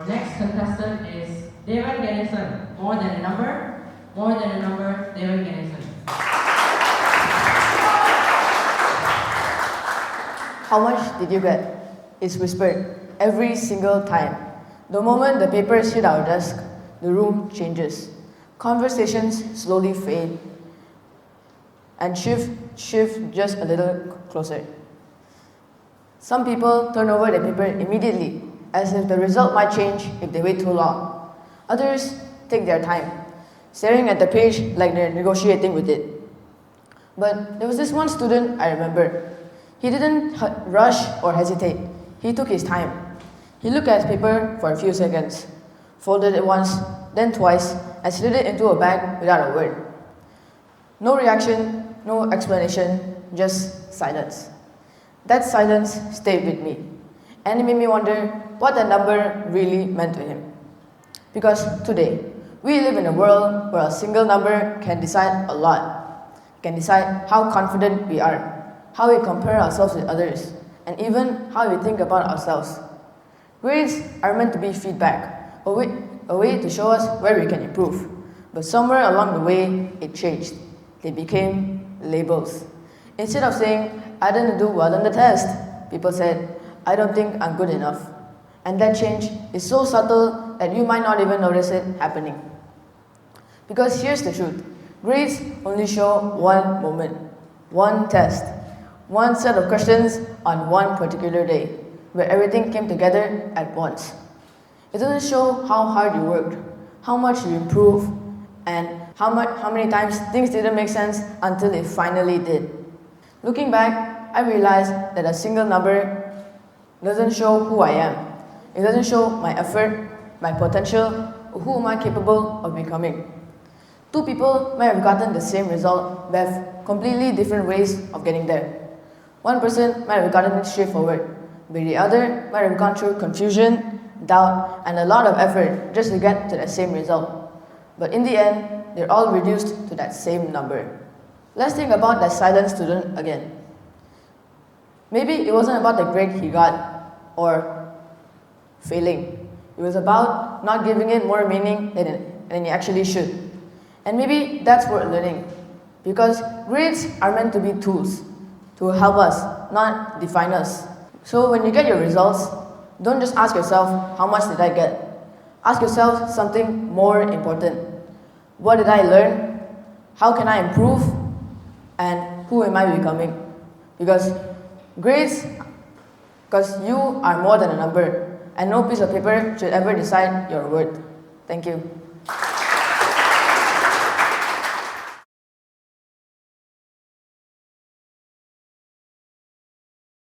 Our next contestant is DEVAN GANESAN. More than a number, DEVAN GANESAN. How much did you get? It's whispered every single time. The moment the papers hit our desk, the room changes. Conversations slowly fade and shift just a little closer. Some people turn over the paper immediately, as if the result might change if they wait too long. Others take their time, staring at the page like they're negotiating with it. But there was this one student I remember. He didn't rush or hesitate. He took his time. He looked at his paper for a few seconds, folded it once, then twice, and slid it into a bag without a word. No reaction, no explanation, just silence. That silence stayed with me, and it made me wonder what the number really meant to him. Because today, we live in a world where a single number can decide a lot, can decide how confident we are, how we compare ourselves with others, and even how we think about ourselves. Grades are meant to be feedback, a way to show us where we can improve. But somewhere along the way, it changed. They became labels. Instead of saying, I didn't do well on the test, people said, I don't think I'm good enough. And that change is so subtle that you might not even notice it happening. Because here's the truth. Grades only show one moment, one test, one set of questions on one particular day, where everything came together at once. It doesn't show how hard you worked, how much you improved, and how many times things didn't make sense until they finally did. Looking back, I realized that a single number doesn't show who I am. It doesn't show my effort, my potential, or who am I capable of becoming. Two people might have gotten the same result, but have completely different ways of getting there. One person might have gotten it straightforward, but the other might have gone through confusion, doubt, and a lot of effort just to get to the same result. But in the end, they're all reduced to that same number. Let's think about that silent student again. Maybe it wasn't about the grade he got or failing. It was about not giving it more meaning than he actually should. And maybe that's worth learning, because grades are meant to be tools to help us, not define us. So when you get your results, don't just ask yourself, how much did I get? Ask yourself something more important. What did I learn? How can I improve? And who am I becoming? Because you are more than a number, and no piece of paper should ever decide your worth. Thank you.